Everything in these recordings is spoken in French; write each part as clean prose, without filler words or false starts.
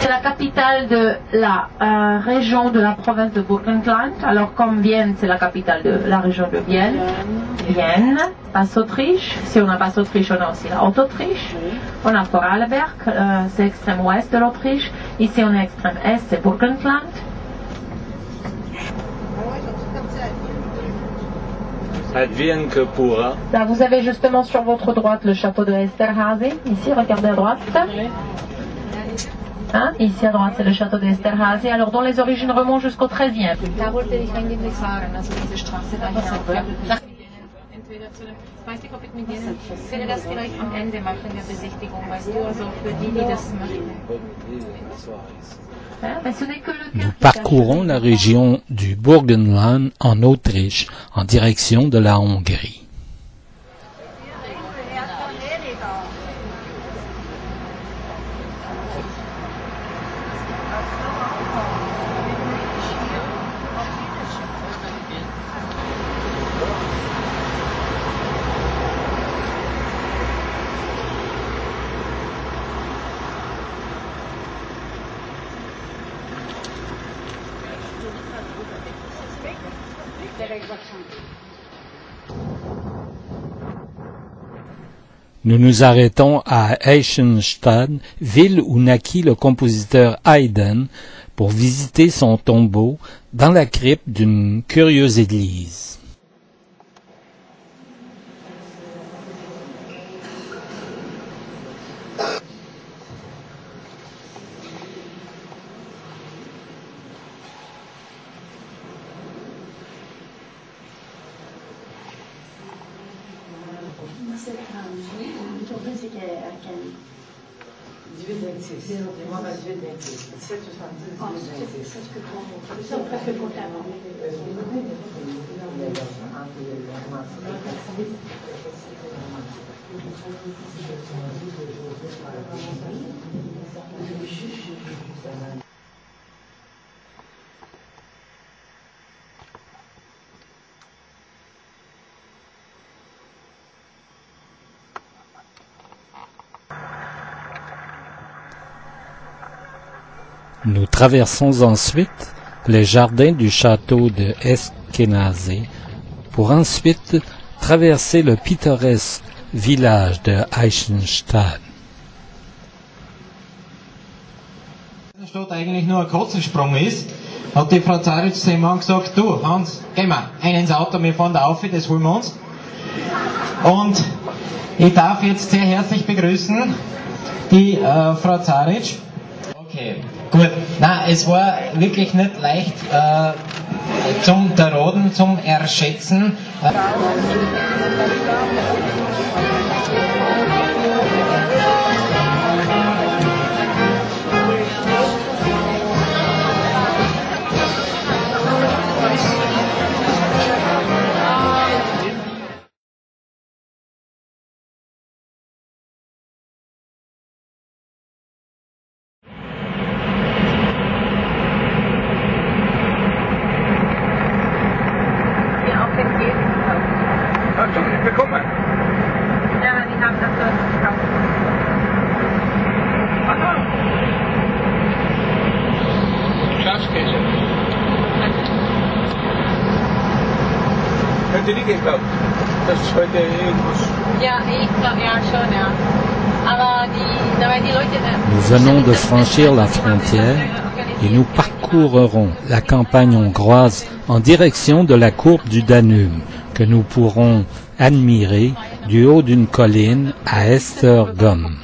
c'est la capitale de la région de la province de Burgenland. Alors comme Vienne, c'est la capitale de la région de Vienne. Vienne, Basse-Autriche. Si on a Basse-Autriche, on a aussi la Haute-Autriche. On a Vorarlberg, c'est l'extrême ouest de l'Autriche. Ici, on est extrême est, c'est Burgenland. Advienne que pourra. Là, vous avez justement sur votre droite le château de Esterhazy. Ici, regardez à droite. Hein? Ici à droite, c'est le château de Esterhazy. Alors, dont les origines remontent jusqu'au 13e. Da wollte ich eigentlich fahren, also diese Straße daher. Ich weiß nicht, ob ich mit denen, ich werde das vielleicht am Ende machen, der Besichtigung, weißt du, also für die, die das möchten. Nous parcourons la région du Burgenland en Autriche, en direction de la Hongrie. Nous nous arrêtons à Eisenstadt, ville où naquit le compositeur Haydn, pour visiter son tombeau dans la crypte d'une curieuse église. Nous traversons ensuite les jardins du château de Eskenazy pour ensuite traverser le pittoresque village de Eisenstadt. Stadt eigentlich nur ein Katzensprung ist, hat die Frau Zaric zu dem Mann gesagt, du Hans, geh mal, einen ins Auto, wir fahren da auf, das holen wir uns. Und ich darf jetzt sehr herzlich begrüßen die Frau Zaric. Okay, gut. Nein, es war wirklich nicht leicht zum Erraten, zum Erschätzen. Nous venons de franchir la frontière et nous parcourrons la campagne hongroise en direction de la courbe du Danube que nous pourrons admirer du haut d'une colline à Esztergom.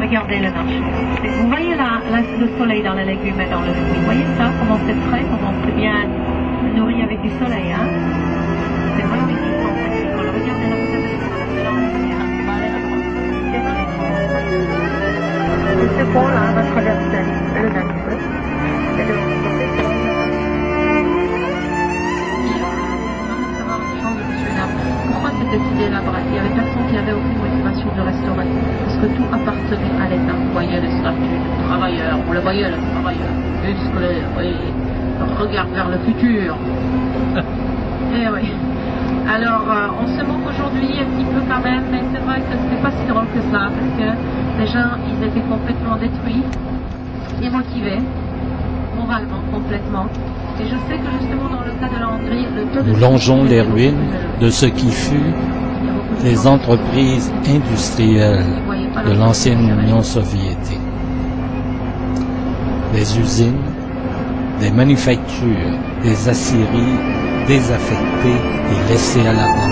Regardez le marché. Vous voyez là, le soleil dans les légumes et dans le fruit. Vous voyez ça, comment c'est frais, comment c'est bien nourri avec du soleil, hein? C'est magnifique. Regardez là, vous avez le ce pont là va traverser le Danube. décidé là-bas. Il n'y avait personne qui avait aucune motivation de restaurer. Parce que tout appartenait à l'État. Vous voyez les statuts de travailleurs, on le voyait, le travailleur musclé, oui, regarde vers le futur. Eh oui. Alors, on se moque aujourd'hui un petit peu quand même, mais c'est vrai que c'était pas si drôle que ça, parce que les gens, ils étaient complètement détruits, démotivés, moralement, complètement. Et je sais que justement dans le cas de la Hongrie, le taux de... Nous longeons les ruines de ce qui fut les entreprises industrielles de l'ancienne Union soviétique. Des usines, des manufactures, des aciéries désaffectées et laissées à l'abandon.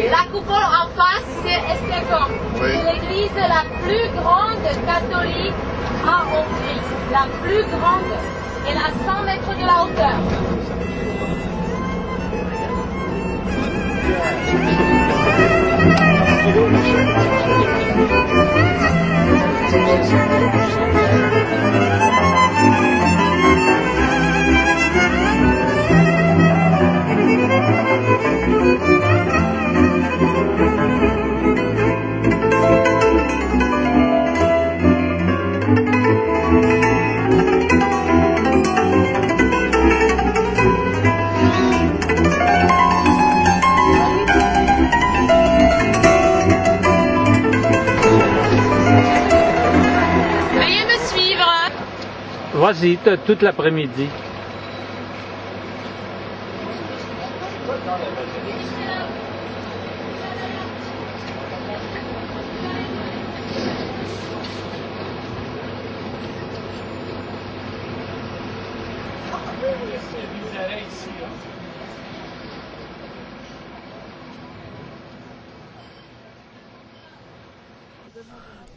La coupole en face, c'est Esztergom. Oui. C'est l'église la plus grande catholique en Hongrie. La plus grande. Elle a 100 mètres de la hauteur. Vas-y, toute l'après-midi.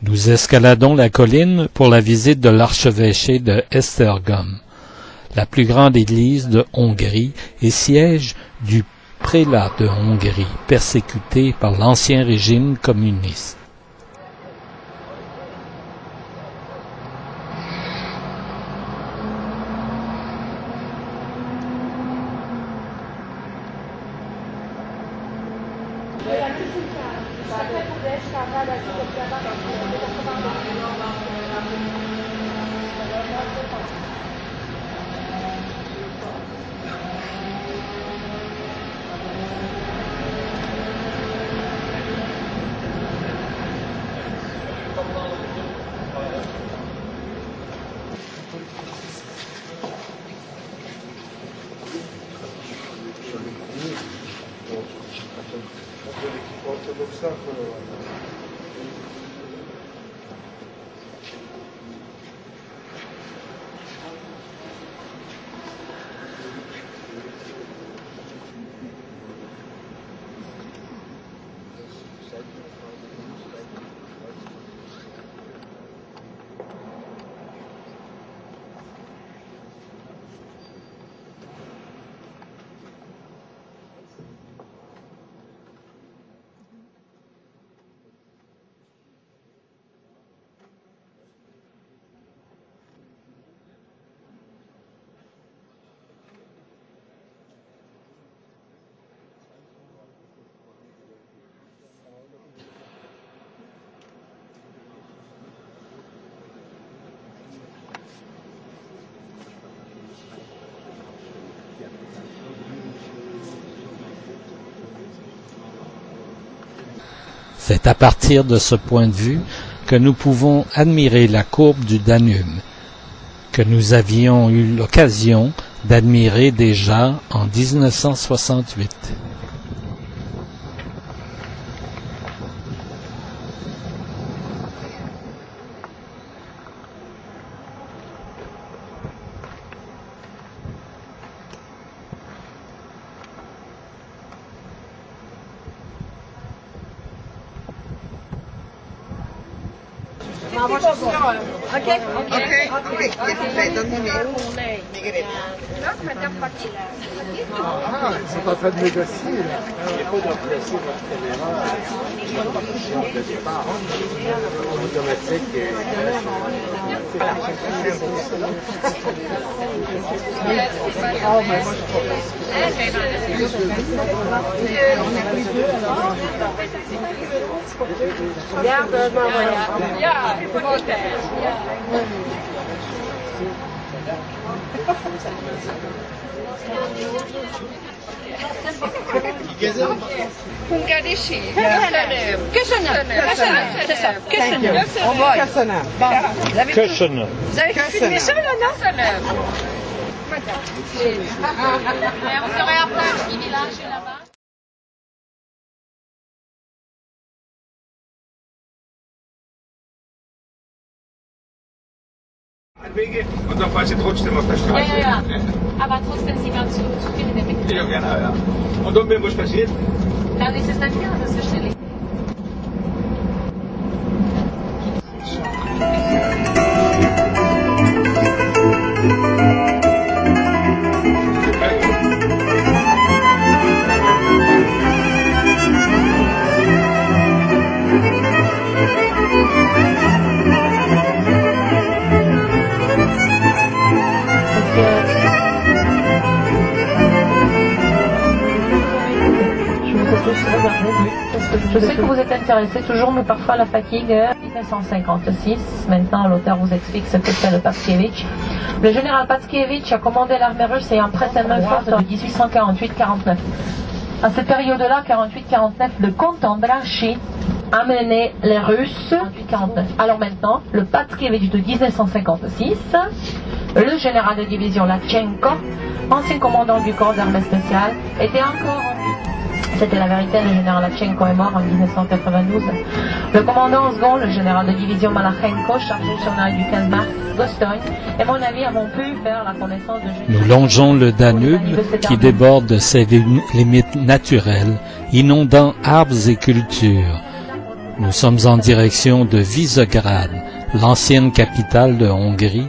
Nous escaladons la colline pour la visite de l'archevêché de Esztergom, la plus grande église de Hongrie et siège du prélat de Hongrie, persécuté par l'ancien régime communiste. C'est à partir de ce point de vue que nous pouvons admirer la courbe du Danube, que nous avions eu l'occasion d'admirer déjà en 1968. Ils sont en train de négocier. Il faut remplacer votre caméra de départ. Automatique. Regarde, je m'envoie. Hungarisi. Köszönöm. Köszönöm. Vous avez filmé ça, là, non? Vous serez après un petit village là-bas. Und dann fahren sie trotzdem auf der Straße. Ja. Aber trotzdem sind wir zu viele der Begriff. Ja, genau, ja. Und dann, wenn was passiert? Dann ist es nicht klar, das verstehe ich. Je sais que vous êtes intéressés toujours, mais parfois la fatigue. 1956, maintenant l'auteur vous explique ce que c'est le Patskiewicz. Le général Patskiewicz a commandé l'armée russe et a prêté main forte en 1848-49. À cette période-là, 48-49, le comte Andrassy a mené les Russes 48-49. Alors maintenant, le Patskiewicz de 1956, le général de division Lachenko, ancien commandant du corps d'armée spéciale, était encore en vie. C'était la vérité, le général Lachenko est mort en 1992. Le commandant second, le général de division Malachenko, chargé du journal du 15 mars, Gostogne, et mon ami avons pu faire la connaissance de... Nous longeons le Danube qui déborde de ses limites naturelles, inondant arbres et cultures. Nous sommes en direction de Visegrad, l'ancienne capitale de Hongrie,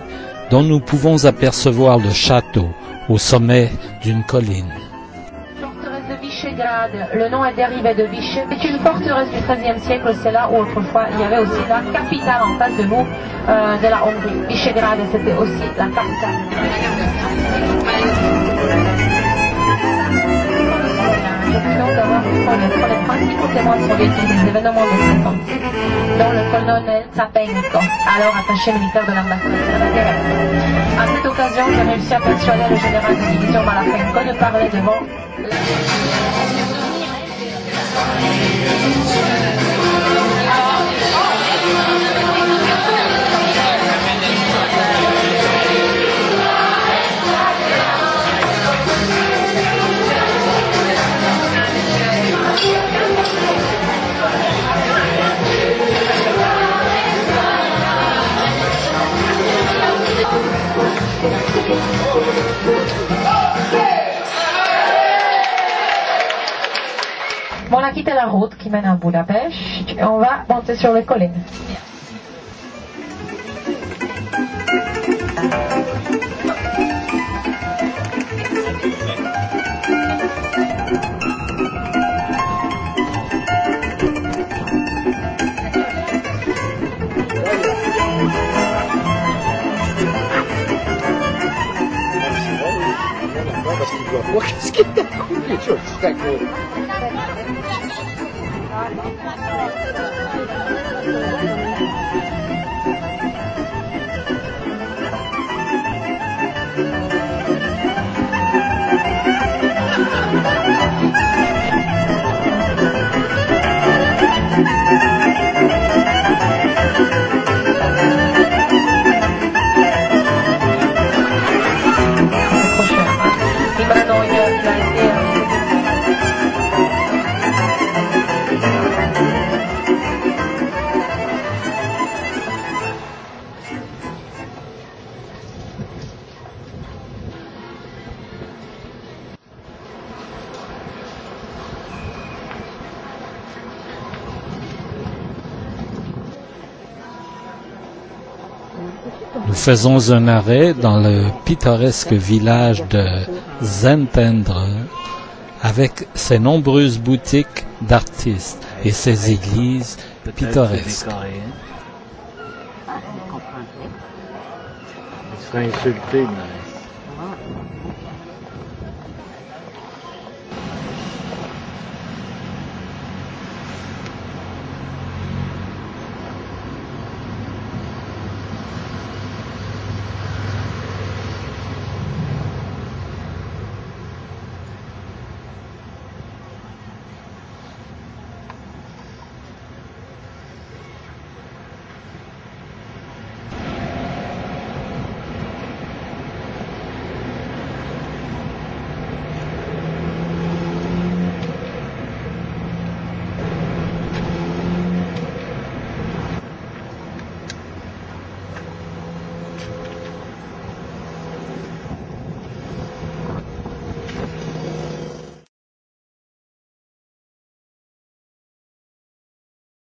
dont nous pouvons apercevoir le château au sommet d'une colline. Visegrad, le nom est dérivé de Vichy. C'est une forteresse du XIIIe siècle, c'est là où autrefois il y avait aussi la capitale en face de nous, de la Hongrie. Visegrad, c'était aussi la capitale. Les principaux témoins sont des événements de cette époque, dont le colonel Tsapenko, alors attaché militaire de l'armée nationale. À cette occasion, j'ai réussi à persuader le général de division Malachenko de parler devant Bon, on a quitté la route qui mène à Budapest et on va monter sur les collines. Qu'est-ce qui t'a coupé, tu vois, Nous faisons un arrêt dans le pittoresque village de Szentendre avec ses nombreuses boutiques d'artistes et ses églises pittoresques. Il serait insulté, mais...